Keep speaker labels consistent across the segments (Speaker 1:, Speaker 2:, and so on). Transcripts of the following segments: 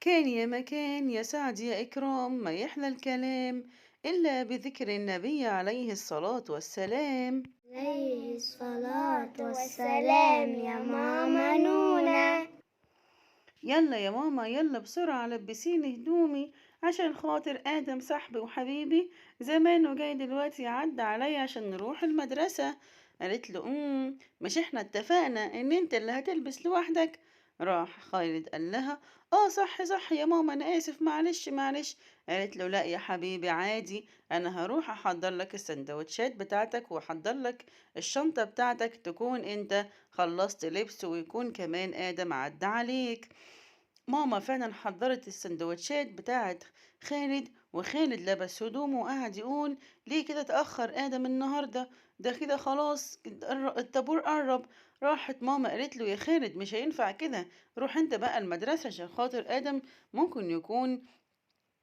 Speaker 1: كان يا مكان يا سعد يا إكرام ما يحلى الكلام إلا بذكر النبي عليه الصلاة والسلام.
Speaker 2: عليه الصلاة والسلام يا ماما نونا.
Speaker 1: يلا يا ماما يلا بسرعة لبسيني هدومي عشان خاطر آدم صاحبي وحبيبي زمانه جاي دلوقتي يعدي عليا عشان نروح المدرسة. قالت له مش احنا اتفقنا ان انت اللي هتلبس لوحدك؟ راح خالد قال لها اه صح صح يا ماما انا اسف معلش معلش. قالت له لا يا حبيبي عادي، انا هروح احضر لك السندوتشات بتاعتك واحضر لك الشنطة بتاعتك تكون انت خلصت لبس ويكون كمان آدم عدى عليك. ماما فعلا حضرت السندوتشات بتاعت خالد، وخالد لبس هدومه وقعد يقول ليه كده اتأخر آدم النهاردة؟ ده كده خلاص الطابور قرب. راحت ماما قالت له يا خالد مش هينفع كده، روح انت بقى المدرسة عشان خاطر آدم ممكن يكون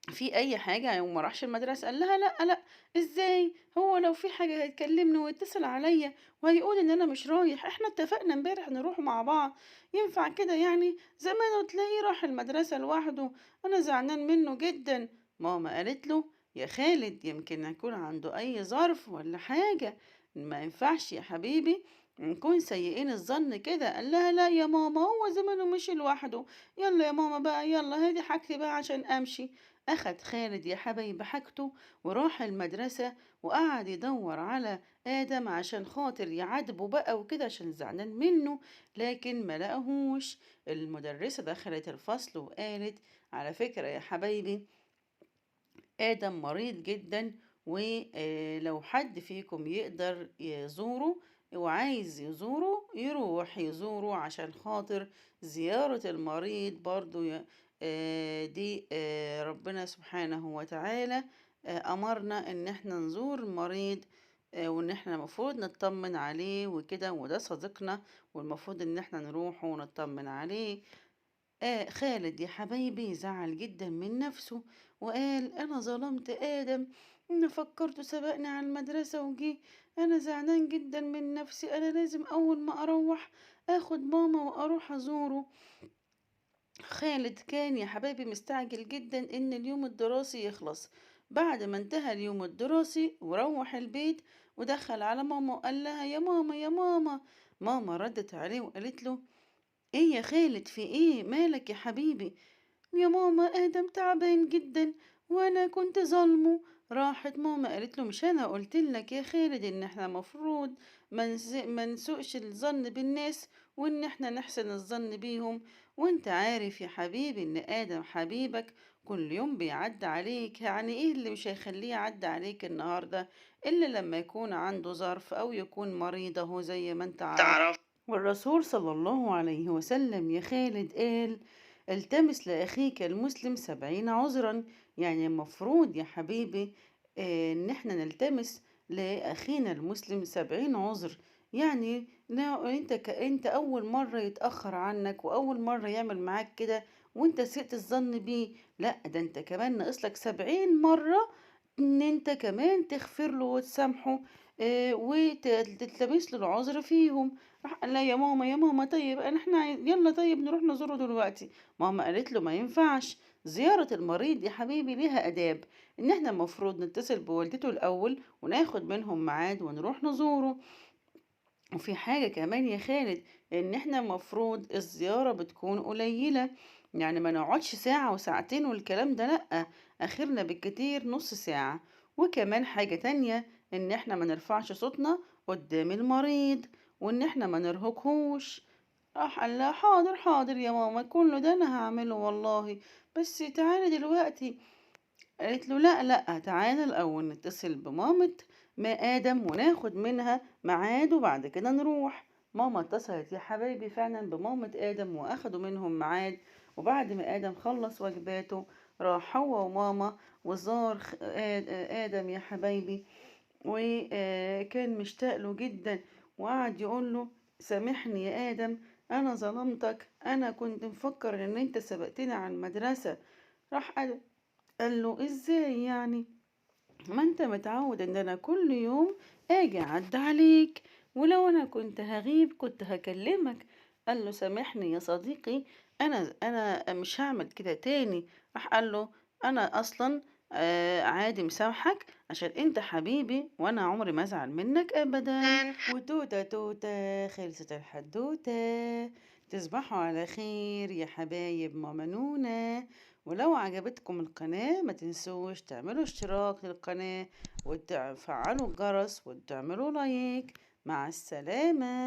Speaker 1: في أي حاجة وما راحش المدرسة. قال لها لأ لأ، إزاي هو لو في حاجة هيكلمني ويتصل عليا وهيقول إن أنا مش رايح؟ إحنا اتفقنا امبارح نروح مع بعض، ينفع كده يعني؟ زمانه تلاقيه راح المدرسة لوحده، أنا زعلان منه جدا. ماما قالت له يا خالد يمكن يكون عنده أي ظرف ولا حاجة، ما ينفعش يا حبيبي نكون سيئين الظن كده. قال لها لا يا ماما هو زمانه مشي لوحده، يلا يا ماما بقى يلا هادي حاجتي بقى عشان أمشي. أخد خالد يا حبايب حاجته وراح المدرسة وقعد يدور على آدم عشان خاطر يعاتبه بقى وكده عشان زعلان منه، لكن ما لقاهوش. المدرسة دخلت الفصل وقالت على فكرة يا حبايبي آدم مريض جدا، ولو حد فيكم يقدر يزوره وعايز يزوره يروح يزوره عشان خاطر زيارة المريض برضو دي ربنا سبحانه وتعالى أمرنا إن احنا نزور المريض، وإن احنا المفروض نطمن عليه وكده، وده صديقنا والمفروض إن احنا نروح ونطمن عليه. خالد يا حبايبي زعل جدا من نفسه وقال أنا ظلمت آدم، أنا فكرته سبقني على المدرسة وجي، أنا زعلان جدا من نفسي، أنا لازم أول ما أروح أخد ماما وأروح أزوره. خالد كان يا حبايبي مستعجل جدا إن اليوم الدراسي يخلص. بعد ما انتهى اليوم الدراسي وروح البيت ودخل على ماما وقال لها يا ماما يا ماما. ماما ردت عليه وقالت له ايه يا خالد في ايه مالك يا حبيبي؟ يا ماما آدم تعبان جدا وأنا كنت ظالمه. راحت ماما قالت له مش أنا قلت لك يا خالد إن احنا مفروض ما نسوءش الظن بالناس وإن احنا نحسن الظن بيهم؟ وانت عارف يا حبيبي إن آدم حبيبك كل يوم بيعدي عليك، يعني ايه اللي مش هيخليه يعدي عليك النهاردة إلا لما يكون عنده ظرف أو يكون مريض أهو زي ما انت عارف. والرسول صلى الله عليه وسلم يا خالد قال التمس لأخيك المسلم 70 عذرا. يعني المفروض يا حبيبي إن احنا نلتمس لأخينا المسلم 70 عذر. يعني لو انت أول مرة يتأخر عنك وأول مرة يعمل معاك كده وانت سئت الظن بيه، لا ده انت كمان ناقصلك 70 مرة ان انت كمان تغفر له وتسامحه وتلتمس له العذر فيهم. راح قال لها يا ماما يا ماما طيب احنا يلا طيب نروح نزوره دلوقتي. ماما قالت له ما ينفعش، زيارة المريض يا حبيبي ليها آداب، إن احنا المفروض نتصل بوالدته الأول وناخد منهم ميعاد ونروح نزوره. وفي حاجة كمان يا خالد، إن احنا المفروض الزيارة بتكون قليلة، يعني ما نقعدش ساعة وساعتين والكلام ده لأ، آخرنا بالكتير نص ساعة. وكمان حاجة تانية إن احنا ما نرفعش صوتنا قدام المريض وإن احنا ما نرهقهوش. راح قال لها حاضر حاضر يا ماما كله ده أنا هعمله والله، بس تعالي دلوقتي. قالت له لا لا تعالى الأول نتصل بمامة ما آدم وناخد منها ميعاد وبعد كده نروح. ماما اتصلت يا حبايبي فعلا بمامة آدم وأخدوا منهم ميعاد، وبعد ما آدم خلص واجباته راح هو وماما وزار آدم يا حبايبي، وكان مشتاق له جدا وقعد يقول له سامحني يا آدم، أنا ظلمتك، أنا كنت مفكر إن أنت سبقتني على المدرسة. راح قال له ازاي يعني؟ ما انت متعود ان انا كل يوم اجي اعد عليك، ولو انا كنت هغيب كنت هكلمك. قال له سامحني يا صديقي، أنا مش هاعمل كده تاني. راح قال له: "أنا أصلًا عادي مسامحك عشان أنت حبيبي وأنا عمري ما أزعل منّك أبدًا." وتوتة، توتة خلصت الحدوتة. تصبحوا على خير يا حبايب ماما نونا. ولو عجبتكم القناة ما تنسوش تعملوا اشتراك للقناة وتفعلوا الجرس وتعملوا لايك. مع السلامة.